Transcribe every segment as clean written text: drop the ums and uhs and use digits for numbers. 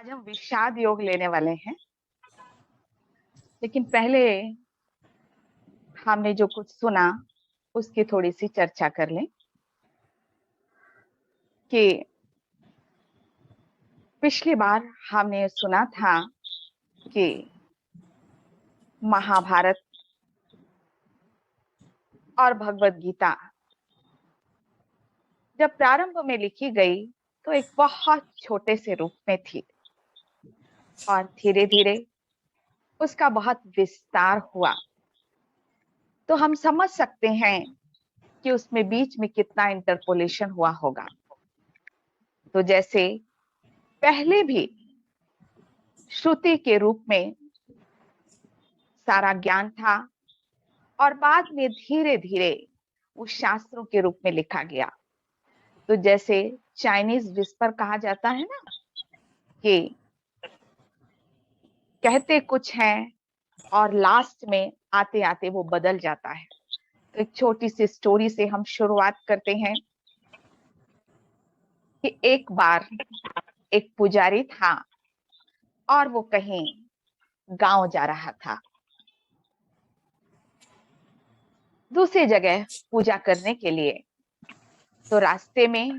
आज हम विषाद योग लेने वाले हैं, लेकिन पहले हमने जो कुछ सुना उसकी थोड़ी सी चर्चा कर लें कि पिछली बार हमने सुना था कि महाभारत और भगवत गीता जब प्रारंभ में लिखी गई तो एक बहुत छोटे से रूप में थी और धीरे धीरे उसका बहुत विस्तार हुआ। तो हम समझ सकते हैं कि उसमें बीच में कितना इंटरपोलेशन हुआ होगा। तो जैसे पहले भी श्रुति के रूप में सारा ज्ञान था और बाद में धीरे धीरे उस शास्त्रों के रूप में लिखा गया। तो जैसे चाइनीज विस्पर कहा जाता है ना, कि कहते कुछ हैं और लास्ट में आते आते वो बदल जाता है। तो एक छोटी सी स्टोरी से हम शुरुआत करते हैं कि एक बार एक पुजारी था और वो कहीं गांव जा रहा था, दूसरी जगह पूजा करने के लिए। तो रास्ते में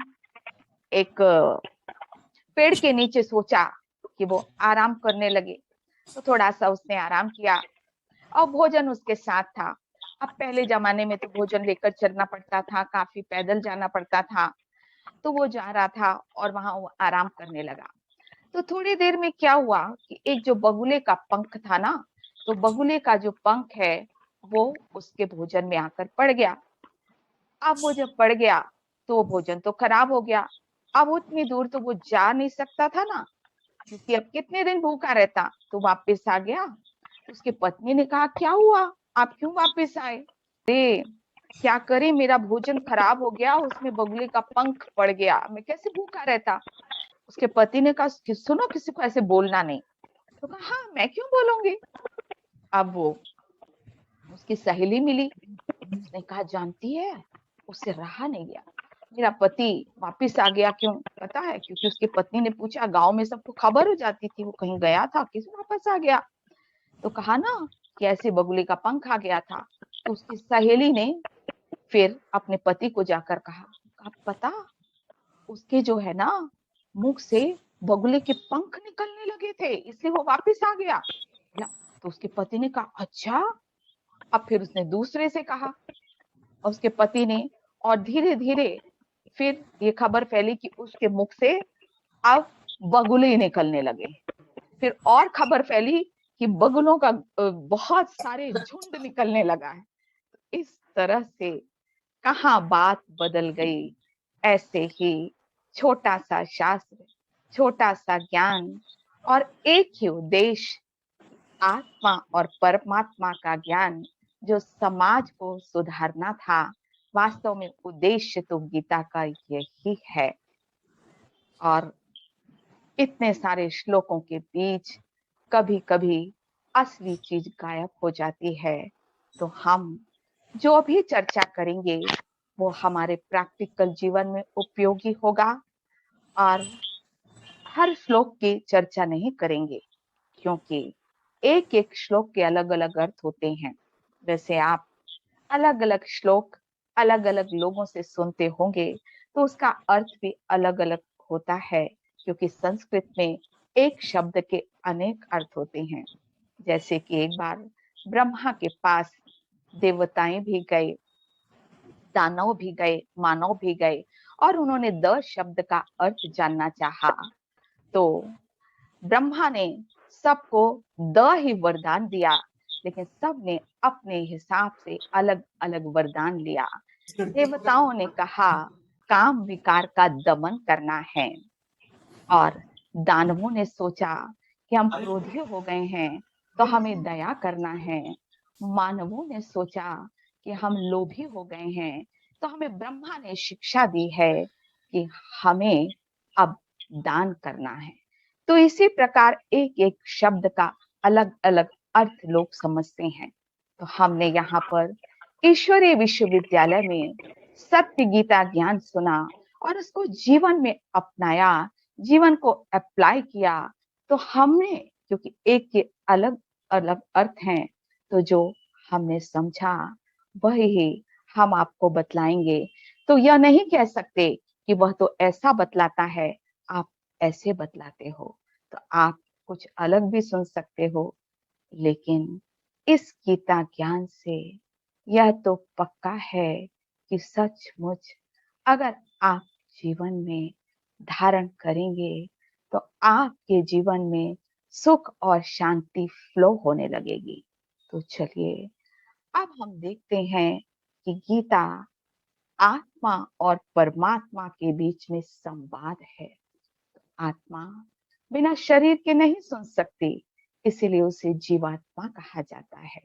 एक पेड़ के नीचे सोचा कि वो आराम करने लगे। तो थोड़ा सा उसने आराम किया और भोजन उसके साथ था। अब पहले जमाने में तो भोजन लेकर चलना पड़ता था, काफी पैदल जाना पड़ता था। तो वो जा रहा था और वहां वो आराम करने लगा। तो थोड़ी देर में क्या हुआ कि एक जो बगुले का पंख था ना, तो बगुले का जो पंख है वो उसके भोजन में आकर पड़ गया। अब वो जब पड़ गया तो वो भोजन तो खराब हो गया। अब उतनी दूर तो वो जा नहीं सकता था ना, क्योंकि अब कितने दिन भूखा रहता। तो वापस आ गया। उसकी पत्नी ने कहा, क्या हुआ, आप क्यों वापस आए? अरे क्या करे, मेरा भोजन खराब हो गया, उसमें बगुले का पंख पड़ गया, मैं कैसे भूखा रहता। उसके पति ने कहा, सुनो, किसी को ऐसे बोलना नहीं। तो कहा, हाँ मैं क्यों बोलूंगी। अब वो उसकी सहेली मिली, उसने कहा, जानती है, उससे रहा नहीं गया, मेरा पति वापिस आ गया। क्यों पता है? क्योंकि उसकी पत्नी ने पूछा, गांव में सबको खबर हो जाती थी वो कहीं गया था, किस वापस आ गया। तो कहा ना कि ऐसे बगुले का पंख आ गया था। तो उसकी सहेली ने फिर अपने पति को जाकर कहा, आप पता, उसके जो है ना मुख से बगुले के पंख निकलने लगे थे, इसलिए वो वापस आ गया। तो उसके पति ने कहा, अच्छा। अब फिर उसने दूसरे से कहा और उसके पति ने, और धीरे धीरे फिर ये खबर फैली कि उसके मुख से अब बगुले निकलने लगे। फिर और खबर फैली कि बगुलों का बहुत सारे झुंड निकलने लगा है। इस तरह से कहाँ बात बदल गई। ऐसे ही छोटा सा शास्त्र, छोटा सा ज्ञान और एक ही उद्देश्य, आत्मा और परमात्मा का ज्ञान, जो समाज को सुधारना था। वास्तव में उद्देश्य तो गीता का यही है। और इतने सारे श्लोकों के बीच कभी कभी असली चीज गायब हो जाती है। तो हम जो भी चर्चा करेंगे वो हमारे प्रैक्टिकल जीवन में उपयोगी होगा। और हर श्लोक की चर्चा नहीं करेंगे, क्योंकि एक एक श्लोक के अलग अलग अर्थ होते हैं। वैसे आप अलग अलग श्लोक अलग अलग लोगों से सुनते होंगे, तो उसका अर्थ भी अलग अलग होता है, क्योंकि संस्कृत में एक शब्द के अनेक अर्थ होते हैं। जैसे कि एक बार ब्रह्मा के पास देवताएं भी गए, दानव भी गए, मानव भी गए, और उन्होंने द शब्द का अर्थ जानना चाहा। तो ब्रह्मा ने सबको द ही वरदान दिया, लेकिन सब ने अपने हिसाब से अलग अलग वरदान लिया। देवताओं ने कहा, काम विकार का दमन करना है, और दानवों ने सोचा कि हम क्रोधी हो गए हैं तो हमें दया करना है। मानवों ने सोचा कि हम लोभी हो गए हैं, तो हमें ब्रह्मा ने शिक्षा दी है कि हमें अब दान करना है। तो इसी प्रकार एक एक शब्द का अलग अलग अर्थ लोग समझते हैं। तो हमने यहाँ पर ईश्वरीय विश्वविद्यालय में सत्य गीता ज्ञान सुना और उसको जीवन में अपनाया, जीवन को अप्लाई किया, तो हमने, क्योंकि एक के अलग अलग अर्थ हैं, तो जो हमने समझा वही हम आपको बतलाएंगे। तो यह नहीं कह सकते कि वह तो ऐसा बतलाता है, आप ऐसे बतलाते हो। तो आप कुछ अलग भी सुन सकते हो, लेकिन इस गीता ज्ञान से यह तो पक्का है कि सचमुच अगर आप जीवन में धारण करेंगे तो आपके जीवन में सुख और शांति फ्लो होने लगेगी। तो चलिए अब हम देखते हैं कि गीता आत्मा और परमात्मा के बीच में संवाद है। आत्मा बिना शरीर के नहीं सुन सकती, इसीलिए उसे जीवात्मा कहा जाता है।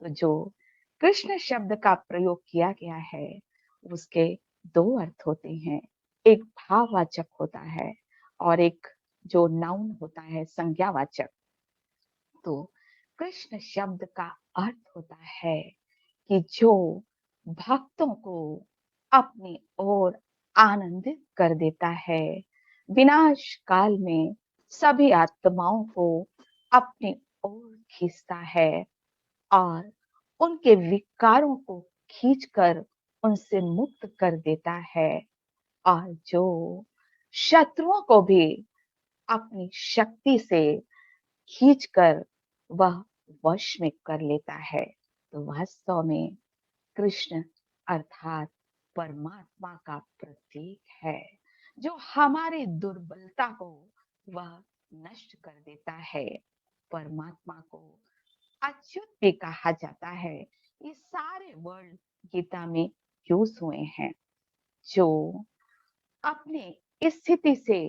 तो जो कृष्ण शब्द का प्रयोग किया गया है, उसके दो अर्थ होते हैं। एक भाववाचक होता है और एक जो नाउन होता है, संज्ञावाचक। तो कृष्ण शब्द का अर्थ होता है कि जो भक्तों को अपनी ओर आनंदित कर देता है, विनाश काल में सभी आत्माओं को अपनी ओर खींचता है और उनके विकारों को खींचकर उनसे मुक्त कर देता है, और जो शत्रुओं को भी अपनी शक्ति से खींचकर वह वश में कर लेता है। तो वास्तव में कृष्ण अर्थात परमात्मा का प्रतीक है, जो हमारी दुर्बलता को वह नष्ट कर देता है। परमात्मा को अच्युत भी कहा जाता है। ये सारे वर्ड गीता में यूज हुए हैं। जो अपनी स्थिति से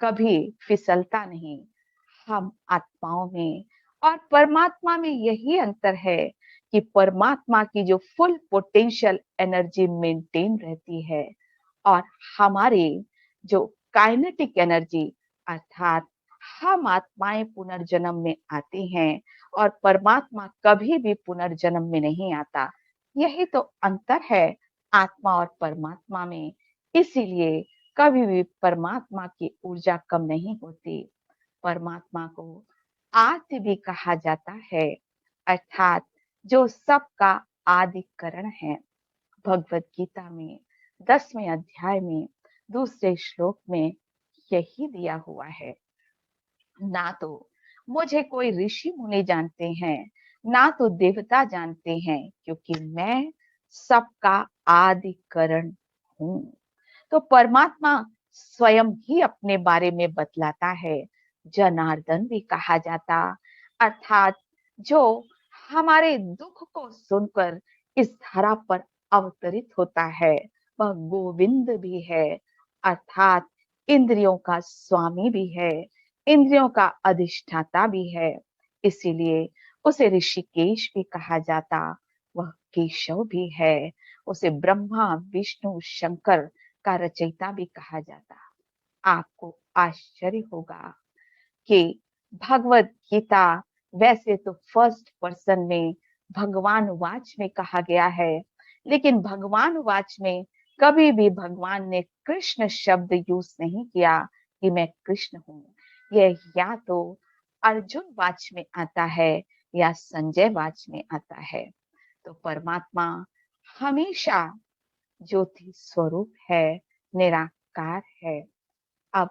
कभी फिसलता नहीं। हम आत्माओं में और परमात्मा में यही अंतर है कि परमात्मा की जो फुल पोटेंशियल एनर्जी मेंटेन रहती है, और हमारी जो काइनेटिक एनर्जी, अर्थात हम आत्माएं पुनर्जन्म में आती हैं और परमात्मा कभी भी पुनर्जन्म में नहीं आता। यही तो अंतर है आत्मा और परमात्मा में। इसीलिए कभी भी परमात्मा की ऊर्जा कम नहीं होती। परमात्मा को आदि भी कहा जाता है, अर्थात जो सबका आदि कारण है। भगवत गीता में 10वें अध्याय में दूसरे श्लोक में यही दिया हुआ है। ना तो मुझे कोई ऋषि मुनि जानते हैं, ना तो देवता जानते हैं, क्योंकि मैं सबका आदि कारण हूँ। तो परमात्मा स्वयं ही अपने बारे में बतलाता है। जनार्दन भी कहा जाता, अर्थात जो हमारे दुख को सुनकर इस धरा पर अवतरित होता है, वह गोविंद भी है, अर्थात इंद्रियों का स्वामी भी है, इंद्रियों का अधिष्ठाता भी है। इसीलिए उसे ऋषिकेश भी कहा जाता। वह केशव भी है। उसे ब्रह्मा विष्णु शंकर का रचयिता भी कहा जाता। आपको आश्चर्य होगा कि भगवत गीता वैसे तो फर्स्ट पर्सन में भगवान वाच में कहा गया है, लेकिन भगवान वाच में कभी भी भगवान ने कृष्ण शब्द यूज नहीं किया कि मैं कृष्ण हूँ। यह या तो अर्जुन वाच में आता है या संजय वाच में आता है। तो परमात्मा हमेशा ज्योति स्वरूप है, निराकार है। अब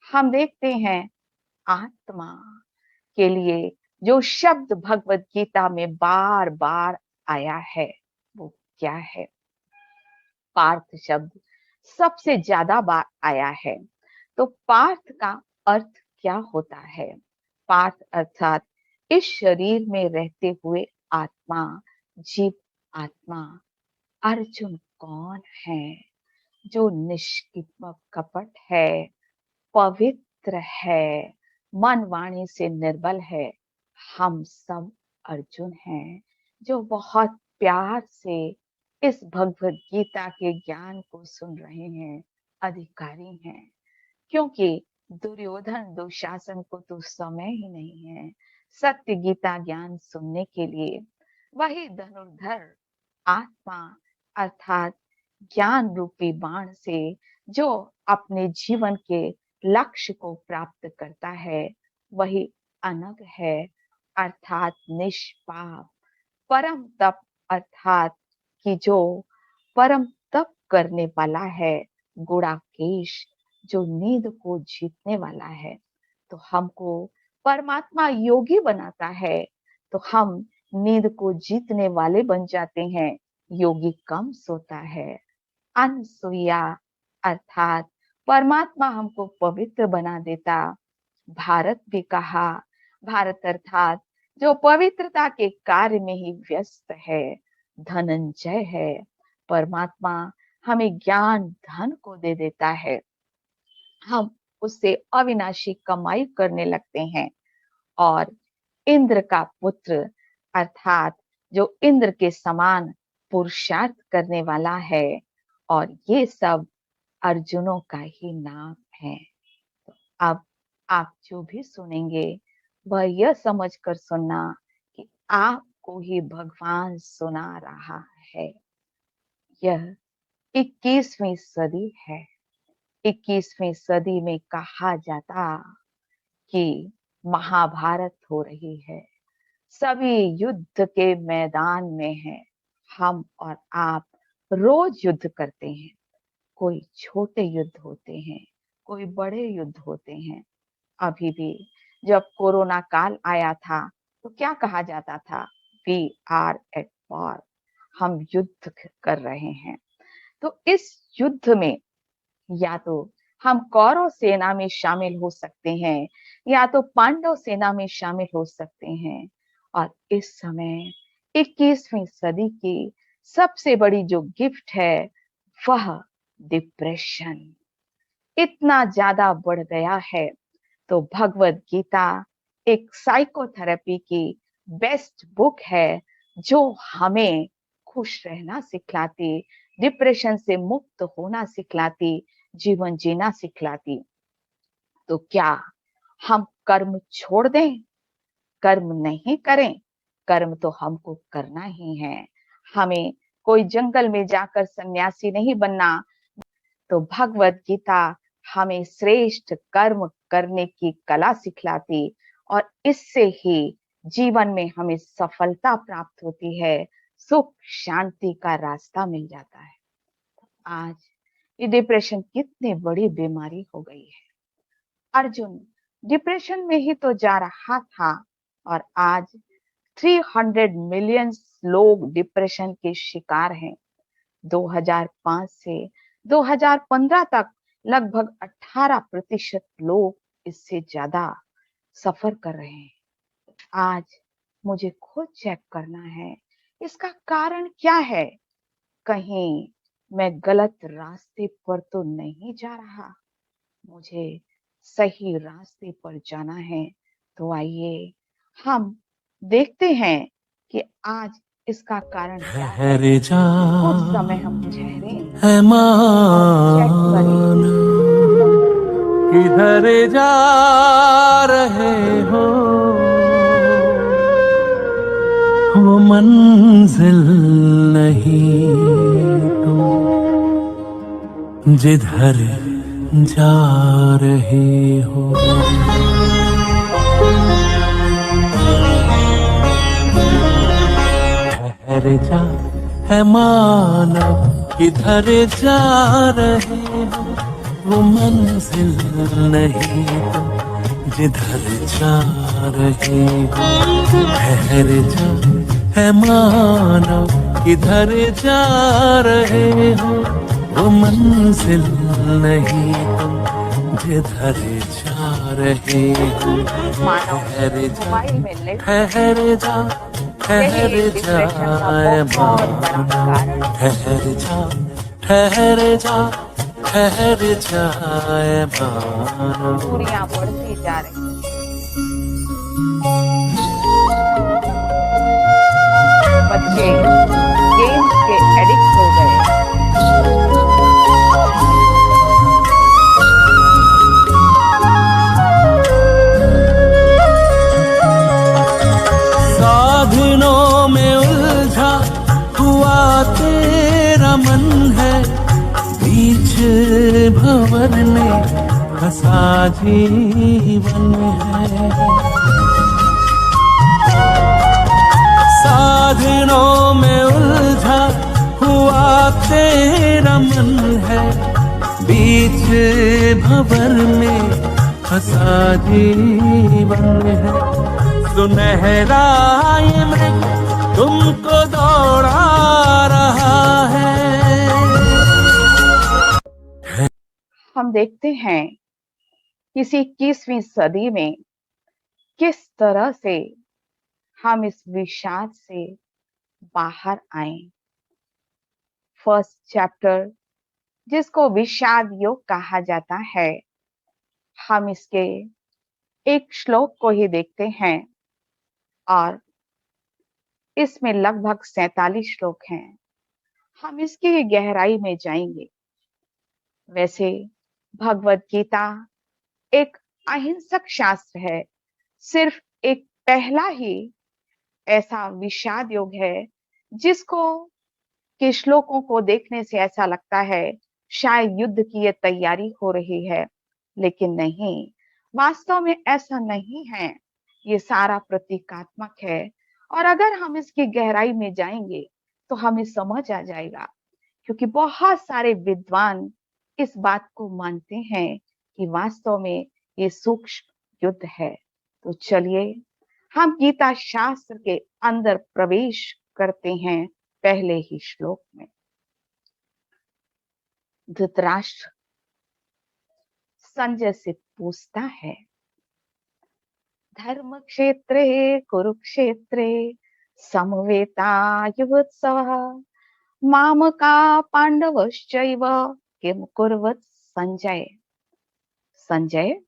हम देखते हैं आत्मा के लिए जो शब्द भगवत गीता में बार बार आया है, वो क्या है? पार्थ शब्द सबसे ज्यादा बार आया है। तो पार्थ का अर्थ क्या होता है? पार्थ अर्थात इस शरीर में रहते हुए आत्मा, जीव आत्मा। अर्जुन कौन है? जो निष्कपट है, पवित्र है, मन वाणी से निर्बल है। हम सब अर्जुन हैं, जो बहुत प्यार से इस भगवत गीता के ज्ञान को सुन रहे हैं, अधिकारी हैं। क्योंकि दुर्योधन दुशासन को तो समय ही नहीं है सत्य गीता ज्ञान सुनने के लिए। वही धनुर्धर आत्मा अर्थात ज्ञान रूपी बाण से जो अपने जीवन के लक्ष्य को प्राप्त करता है, वही अनग है अर्थात निष्पाप, परम तप अर्थात कि जो परम तप करने वाला है, गुणाकेश जो नींद को जीतने वाला है। तो हमको परमात्मा योगी बनाता है, तो हम नींद को जीतने वाले बन जाते हैं। योगी कम सोता है। अनसुईया अर्थात परमात्मा हमको पवित्र बना देता। भारत भी कहा, भारत अर्थात जो पवित्रता के कार्य में ही व्यस्त है। धनंजय है, परमात्मा हमें ज्ञान धन को दे देता है। हम उससे अविनाशी कमाई करने लगते हैं। और इंद्र का पुत्र अर्थात जो इंद्र के समान पुरुषार्थ करने वाला है। और ये सब अर्जुनों का ही नाम है। अब आप जो भी सुनेंगे वह यह समझकर सुनना कि आपको ही भगवान सुना रहा है। यह 21वीं सदी है। 21वीं सदी में कहा जाता कि महाभारत हो रही है, सभी युद्ध के मैदान में हैं। हम और आप रोज युद्ध करते हैं। कोई छोटे युद्ध होते हैं, कोई बड़े युद्ध होते हैं। अभी भी जब कोरोना काल आया था तो क्या कहा जाता था? वी आर एट वॉर, हम युद्ध कर रहे हैं। तो इस युद्ध में या तो हम कौरव सेना में शामिल हो सकते हैं या तो पांडव सेना में शामिल हो सकते हैं। और इस समय 21वीं सदी की सबसे बड़ी जो गिफ्ट है वह डिप्रेशन इतना ज्यादा बढ़ गया है। तो भगवत गीता एक साइकोथेरेपी की बेस्ट बुक है जो हमें खुश रहना सिखलाती, डिप्रेशन से मुक्त होना सिखलाती, जीवन जीना सिखलाती। तो क्या हम कर्म छोड़ दें, कर्म नहीं करें? कर्म तो हमको करना ही है। हमें कोई जंगल में जाकर सन्यासी नहीं बनना। तो भगवत गीता हमें श्रेष्ठ कर्म करने की कला सिखलाती और इससे ही जीवन में हमें सफलता प्राप्त होती है, सुख शांति का रास्ता मिल जाता है। आज ये डिप्रेशन कितनी बड़ी बीमारी हो गई है। अर्जुन डिप्रेशन में ही तो जा रहा था और आज 300 मिलियन लोग डिप्रेशन के शिकार हैं। 2005 से 2015 तक लगभग 18% लोग इससे ज्यादा सफर कर रहे हैं। आज मुझे खुद चेक करना है इसका कारण क्या है। कहीं मैं गलत रास्ते पर तो नहीं जा रहा, मुझे सही रास्ते पर जाना है। तो आइए हम देखते हैं कि आज इसका कारण क्या है। कुछ समय हम ठहरें है और चेक करें। किधर जा रहे हो, वो मंजिल नहीं तो जिधर जा रहे हो। ठहर जा है मानव, किधर जा रहे हो, वो मंजिल नहीं तो जिधर जा रहे हो। ठहर जा है मानव, किधर जा रहे हो, वो मंजिल नहीं तो जिधर जा रहे हो। ठहर जा, ठहर जा, ठहर जाए मानव, ठहर जा, ठहर जा, ठहर जाए मानव। दूरियां बढ़ती जा रही, बच्चे गेम्स के एडिक्ट हो गए। साधनों में उलझा हुआ तेरा मन है, बीच भंवर में हंसा जीवन है। साधनों में उलझा हुआ तेरा मन है, बीच भंवर में हंसा जीवन है। सुनहरा ये मृग तुमको दौड़ा रहा है। हम देखते हैं इस 21वीं सदी में किस तरह से हम इस विषाद से बाहर आए। फर्स्ट चैप्टर, जिसको विषाद योग कहा जाता है, हम इसके एक श्लोक को ही देखते हैं और इसमें लगभग 47 श्लोक हैं। हम इसकी गहराई में जाएंगे। वैसे भगवत गीता एक अहिंसक शास्त्र है। सिर्फ एक पहला ही ऐसा विषाद योग है जिसको के श्लोकों को देखने से ऐसा लगता है शायद युद्ध की ये तैयारी हो रही है, लेकिन नहीं, वास्तव में ऐसा नहीं है। ये सारा प्रतीकात्मक है और अगर हम इसकी गहराई में जाएंगे तो हमें समझ आ जाएगा, क्योंकि बहुत सारे विद्वान इस बात को मानते हैं कि वास्तव में ये सूक्ष्म युद्ध है। तो चलिए हम गीता शास्त्र के अंदर प्रवेश करते हैं। पहले ही श्लोक में धृतराष्ट्र संजय से पूछता है, धर्म क्षेत्रे कुरुक्षेत्रे समवेतायुत्सवः मामका पांडवश्चैव किम कुर्वत् संजय। संजय,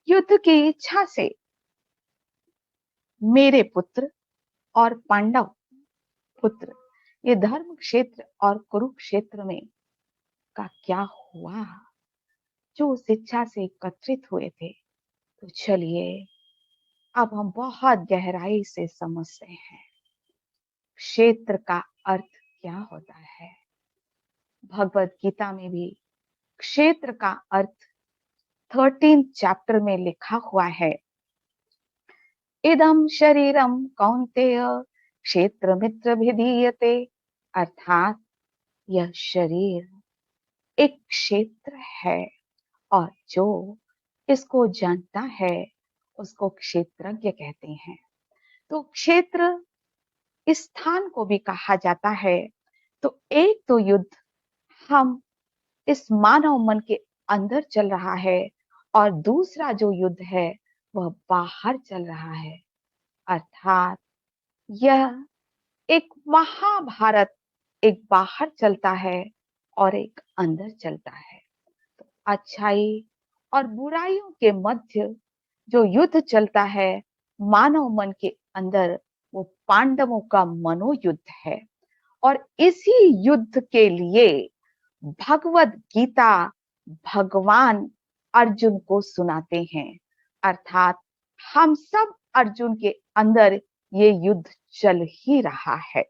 युद्ध की इच्छा से मेरे पुत्र और पांडव पुत्र ये धर्म क्षेत्र और कुरुक्षेत्र में का क्या हुआ, जो उस इच्छा से एकत्रित हुए थे। तो चलिए अब हम बहुत गहराई से समझते हैं क्षेत्र का अर्थ क्या होता है। भगवत गीता में भी क्षेत्र का अर्थ 13 चैप्टर में लिखा हुआ है, इदम शरीरम कौन्तेय क्षेत्र मित्र भिधीयते। अर्थात यह शरीर एक क्षेत्र है और जो इसको जानता है उसको क्षेत्रज्ञ कहते हैं। तो क्षेत्र इस स्थान को भी कहा जाता है। तो एक तो युद्ध हम इस मानव मन के अंदर चल रहा है और दूसरा जो युद्ध है वह बाहर चल रहा है। अर्थात यह एक महाभारत एक बाहर चलता है और एक अंदर चलता है। तो अच्छाई और बुराइयों के मध्य जो युद्ध चलता है मानव मन के अंदर, वो पांडवों का मनोयुद्ध है। और इसी युद्ध के लिए भगवत गीता भगवान अर्जुन को सुनाते हैं। अर्थात हम सब अर्जुन के अंदर ये युद्ध चल ही रहा है,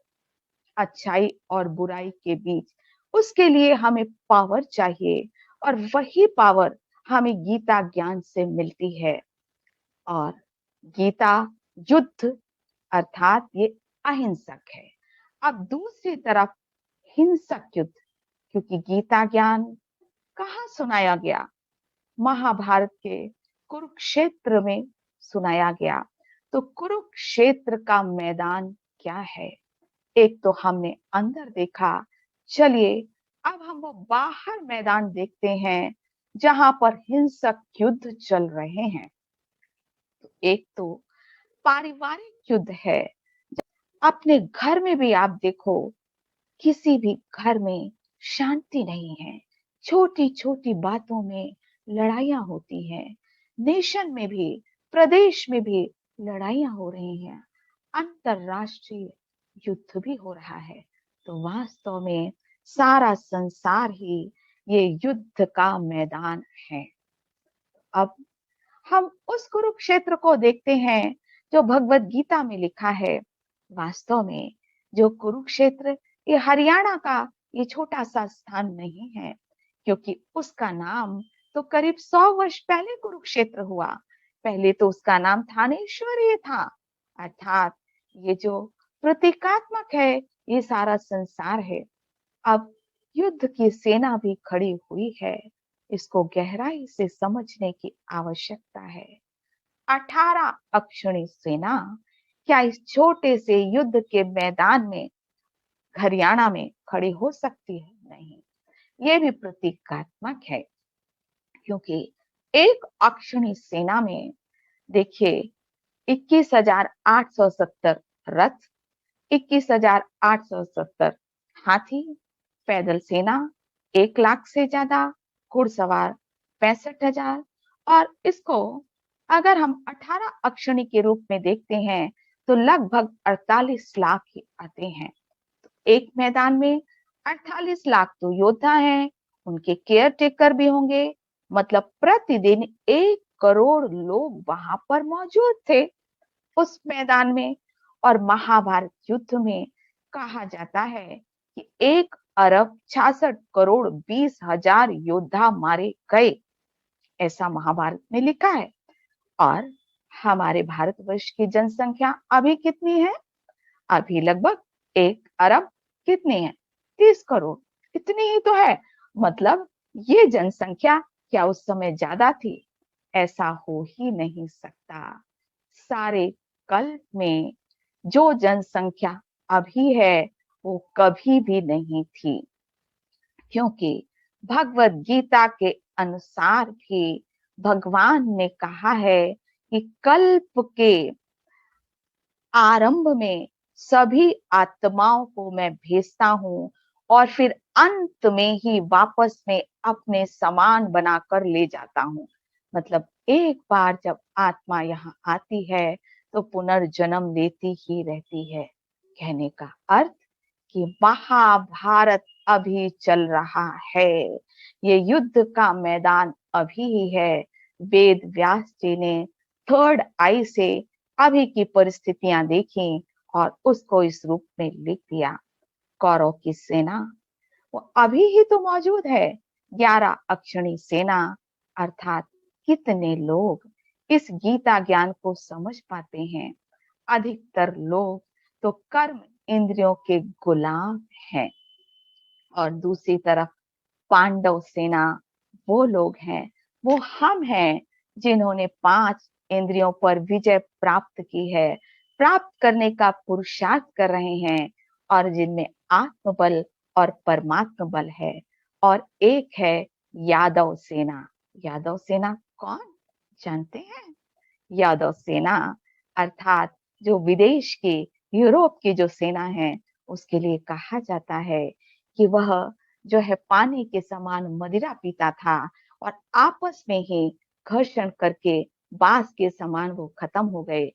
अच्छाई और बुराई के बीच। उसके लिए हमें पावर चाहिए और वही पावर हमें गीता ज्ञान से मिलती है। और गीता युद्ध अर्थात ये अहिंसक है। अब दूसरी तरफ हिंसक युद्ध, क्योंकि गीता ज्ञान कहाँ सुनाया गया? महाभारत के कुरुक्षेत्र में सुनाया गया। तो कुरुक्षेत्र का मैदान क्या है? एक तो हमने अंदर देखा, चलिए अब हम वो बाहर मैदान देखते हैं जहां पर हिंसक युद्ध चल रहे हैं। तो एक तो पारिवारिक युद्ध है। अपने घर में भी आप देखो, किसी भी घर में शांति नहीं है, छोटी छोटी बातों में लड़ाइयां होती हैं। नेशन में भी, प्रदेश में भी लड़ाइयां हो रही हैं, अंतरराष्ट्रीय युद्ध भी हो रहा है। तो वास्तव में सारा संसार ही ये युद्ध का मैदान है। अब हम उस कुरुक्षेत्र को देखते हैं जो भगवत गीता में लिखा है। वास्तव में जो कुरुक्षेत्र ये हरियाणा का ये छोटा सा स्थान नहीं है, क्योंकि उसका नाम तो करीब 100 वर्ष पहले कुरुक्षेत्र हुआ। पहले तो उसका नाम थानेश्वर था। अर्थात ये जो प्रतीकात्मक है, ये सारा संसार है। अब युद्ध की सेना भी खड़ी हुई है। इसको गहराई से समझने की आवश्यकता है। 18 अक्षौणी सेना क्या इस छोटे से युद्ध के मैदान में हरियाणा में खड़ी हो सकती है? नहीं। ये भी प्रतीकात्मक है, क्योंकि एक अक्षौणी सेना में देखिए 21,870 रथ, 21,870 हाथी, पैदल सेना 1 लाख से ज्यादा, घुड़सवार 65,000। और इसको अगर हम 18 अक्षौणी के रूप में देखते हैं तो लगभग 48 लाख ही आते हैं। एक मैदान में 48 लाख तो योद्धा हैं, उनके केयर टेकर भी होंगे। मतलब प्रतिदिन 1 करोड़ लोग वहां पर मौजूद थे उस मैदान में। और महाभारत युद्ध में कहा जाता है कि 1 अरब 66 करोड़ 20 हजार योद्धा मारे गए, ऐसा महाभारत में लिखा है। और हमारे भारतवर्ष की जनसंख्या अभी कितनी है? अभी लगभग 1 अरब कितनी है? 30 करोड़, इतनी ही तो है। मतलब ये जनसंख्या क्या उस समय ज्यादा थी? ऐसा हो ही नहीं सकता। सारे कल्प में जो जनसंख्या अभी है वो कभी भी नहीं थी, क्योंकि भगवत गीता के अनुसार भी भगवान ने कहा है कि कल्प के आरंभ में सभी आत्माओं को मैं भेजता हूँ और फिर अंत में ही वापस में अपने समान बनाकर ले जाता हूँ। मतलब एक बार जब आत्मा यहाँ आती है तो पुनर्जन्म लेती ही रहती है। कहने का अर्थ कि महाभारत अभी चल रहा है। ये युद्ध का मैदान अभी ही है। वेद व्यास जी ने थर्ड आई से अभी की परिस्थितियां देखी और उसको इस रूप में लिख दिया। कौरव की सेना वो अभी ही तो मौजूद है। 11 अक्षौणी सेना, अर्थात कितने लोग इस गीता ज्ञान को समझ पाते हैं? अधिकतर लोग तो कर्म इंद्रियों के गुलाम हैं। और दूसरी तरफ पांडव सेना वो लोग हैं, वो हम हैं जिन्होंने 5 इंद्रियों पर विजय प्राप्त की है, प्राप्त करने का पुरुषार्थ कर रहे हैं, और जिनमें आत्मबल और परमात्म बल है। और एक है यादव सेना। यादव सेना कौन जानते हैं? यादव सेना अर्थात जो विदेश की, यूरोप की जो सेना है, उसके लिए कहा जाता है कि वह जो है पानी के समान मदिरा पीता था और आपस में ही घर्षण करके बांस के समान वो खत्म हो गए।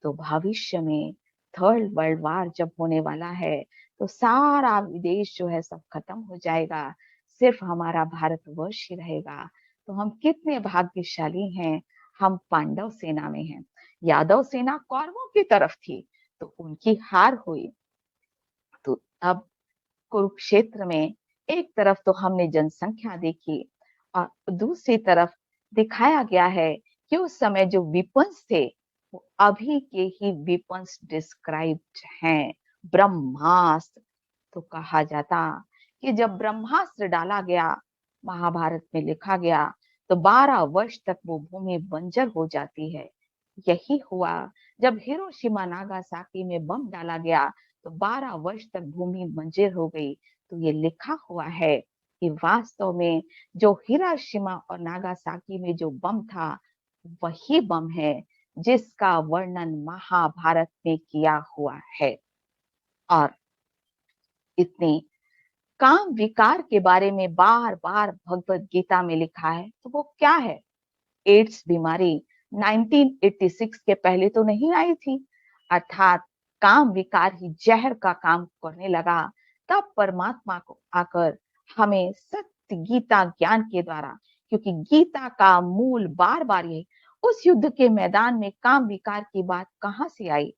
तो भविष्य में थर्ड वर्ल्ड वार जब होने वाला है तो सारा विदेश जो है सब खत्म हो जाएगा, सिर्फ हमारा भारतवर्ष ही रहेगा। तो हम कितने भाग्यशाली हैं, हम पांडव सेना में हैं। यादव सेना कौरवों की तरफ थी तो उनकी हार हुई। तो अब कुरुक्षेत्र में एक तरफ तो हमने जनसंख्या देखी और दूसरी तरफ दिखाया गया है कि उस समय जो विपन्स थे वो अभी के ही विपन्स डिस्क्राइब्ड हैं। ब्रह्मास्त्र, तो कहा जाता कि जब ब्रह्मास्त्र डाला गया, महाभारत में लिखा गया, तो 12 वर्ष तक वो भूमि बंजर हो जाती है। यही हुआ जब हिरोशिमा नागासाकी में बम डाला गया तो 12 वर्ष तक भूमि बंजर हो गई। तो ये लिखा हुआ है कि वास्तव में जो हिरोशिमा और नागासाकी में जो बम था वही बम है जिसका वर्णन महाभारत में किया हुआ है। और इतने काम विकार के बारे में बार बार भगवत गीता में लिखा है, तो वो क्या है? एड्स बीमारी 1986 के पहले तो नहीं आई थी। अर्थात काम विकार ही जहर का काम करने लगा। तब परमात्मा को आकर हमें सत्य गीता ज्ञान के द्वारा, क्योंकि गीता का मूल बार बार ये, उस युद्ध के मैदान में काम विकार की बात कहाँ से आई?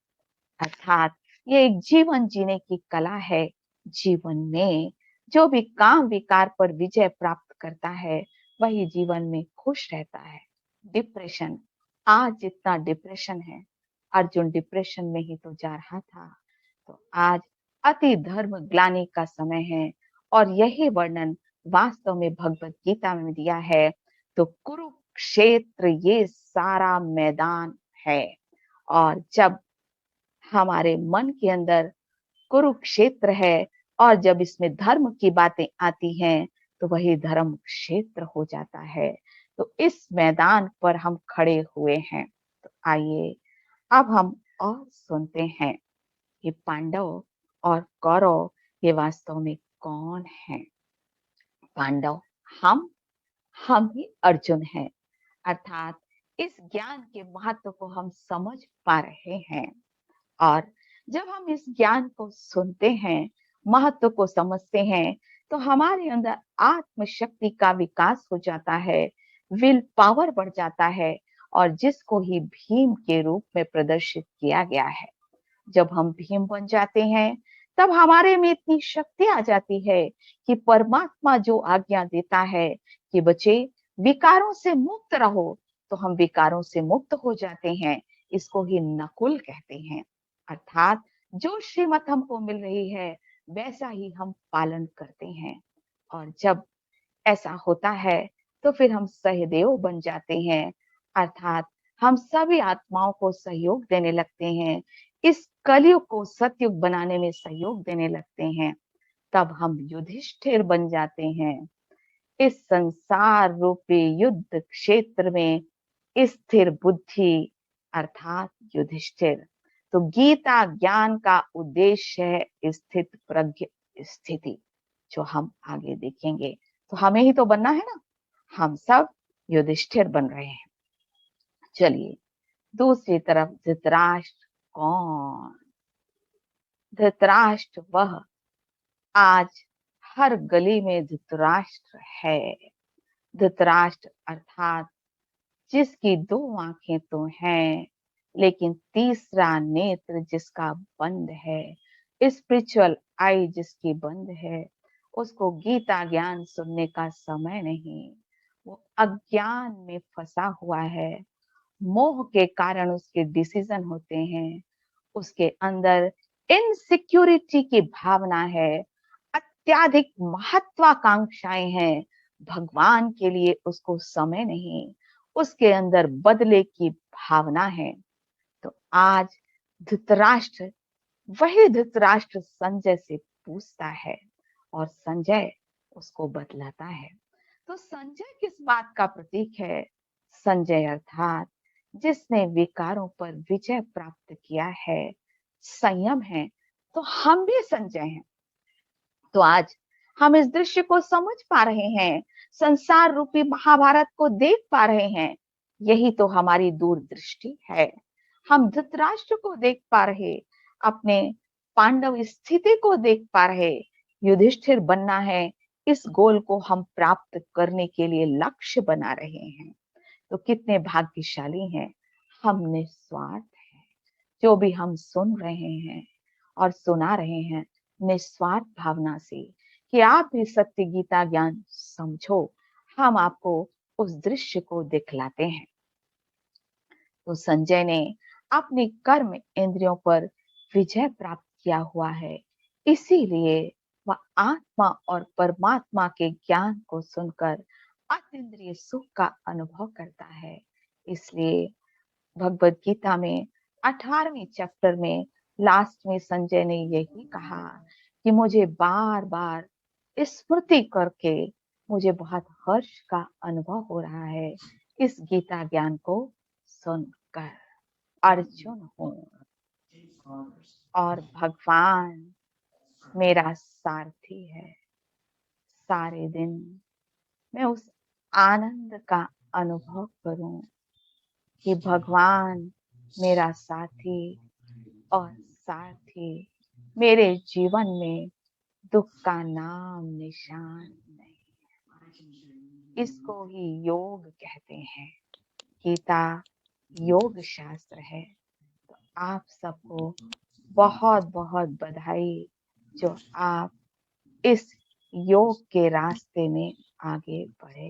अर्थात ये एक जीवन जीने की कला है। जीवन में जो भी काम विकार पर विजय प्राप्त करता है वही जीवन में खुश रहता है। डिप्रेशन, आज जितना डिप्रेशन है, अर्जुन डिप्रेशन में ही तो जा रहा था। तो आज अति धर्म ग्लानि का समय है और यही वर्णन वास्तव में भगवत गीता में दिया है। तो कुरुक्षेत्र ये सारा मैदान है और जब हमारे मन के अंदर कुरुक्षेत्र है और जब इसमें धर्म की बातें आती हैं तो वही धर्म क्षेत्र हो जाता है। तो इस मैदान पर हम खड़े हुए हैं। तो आइए अब हम और सुनते हैं कि पांडव और कौरव ये वास्तव में कौन है। पांडव हम ही अर्जुन हैं, अर्थात इस ज्ञान के महत्व को हम समझ पा रहे हैं और जब हम इस ज्ञान को सुनते हैं, महत्व को समझते हैं, तो हमारे अंदर आत्म शक्ति का विकास हो जाता है, विल पावर बढ़ जाता है और जिसको ही भीम के रूप में प्रदर्शित किया गया है। जब हम भीम बन जाते हैं, तब हमारे में इतनी शक्ति आ जाती है कि परमात्मा जो आज्ञा देता है कि बच्चे विकारों से मुक्त रहो, तो हम विकारों से मुक्त हो जाते हैं। इसको ही नकुल कहते हैं, अर्थात जो श्रीमत हमको मिल रही है वैसा ही हम पालन करते हैं। और जब ऐसा होता है तो फिर हम सहदेव बन जाते हैं, अर्थात हम सभी आत्माओं को सहयोग देने लगते हैं, इस कलयुग को सतयुग बनाने में सहयोग देने लगते हैं। तब हम युधिष्ठिर बन जाते हैं, इस संसार रूपी युद्ध क्षेत्र में स्थिर बुद्धि अर्थात युधिष्ठिर। तो गीता ज्ञान का उद्देश्य है स्थित प्रज्ञ स्थिति, जो हम आगे देखेंगे। तो हमें ही तो बनना है ना, हम सब युधिष्ठिर बन रहे हैं। चलिए दूसरी तरफ धृतराष्ट्र कौन। धृतराष्ट्र वह, आज हर गली में धृतराष्ट्र है। धृतराष्ट्र अर्थात जिसकी दो आंखें तो हैं लेकिन तीसरा नेत्र जिसका बंद है, स्पिरिचुअल आई जिसकी बंद है, उसको गीता ज्ञान सुनने का समय नहीं। वो अज्ञान में फंसा हुआ है, मोह के कारण उसके डिसीजन होते हैं, उसके अंदर इनसिक्योरिटी की भावना है, अत्याधिक महत्वाकांक्षाएं हैं, भगवान के लिए उसको समय नहीं, उसके अंदर बदले की भावना है। तो आज धृतराष्ट्र, वही धृतराष्ट्र संजय से पूछता है और संजय उसको बतलाता है। तो संजय किस बात का प्रतीक है? संजय अर्थात जिसने विकारों पर विजय प्राप्त किया है, संयम है। तो हम भी संजय हैं। तो आज हम इस दृश्य को समझ पा रहे हैं, संसार रूपी महाभारत को देख पा रहे हैं। यही तो हमारी दूरदृष्टि है। हम धृतराष्ट्र को देख पा रहे, अपने पांडव स्थिति को देख पा रहे। युधिष्ठिर बनना है, इस गोल को हम प्राप्त करने के लिए लक्ष्य बना रहे हैं। तो कितने भाग्यशाली हैं, हम निस्वार्थ हैं। जो भी हम सुन रहे हैं और सुना रहे हैं निस्वार्थ भावना से कि आप भी सत्य गीता ज्ञान समझो, हम आपको उस दृश्य को दिखलाते हैं। तो संजय ने अपने कर्म इंद्रियों पर विजय प्राप्त किया हुआ है, इसीलिए वह आत्मा और परमात्मा के ज्ञान को सुनकर अतीन्द्रिय सुख का अनुभव करता है। इसलिए भगवत गीता में 18वें चैप्टर में लास्ट में संजय ने यही कहा कि मुझे बार बार स्मृति करके मुझे बहुत हर्ष का अनुभव हो रहा है इस गीता ज्ञान को सुनकर। अर्जुन हूँ और भगवान मेरा सारथी है। सारे दिन मैं उस आनंद का अनुभव करूं कि भगवान मेरा साथी और साथी, मेरे जीवन में दुख का नाम निशान नहीं। इसको ही योग कहते हैं। गीता योग शास्त्र है। तो आप सबको बहुत बहुत बधाई जो आप इस योग के रास्ते में आगे बढ़े।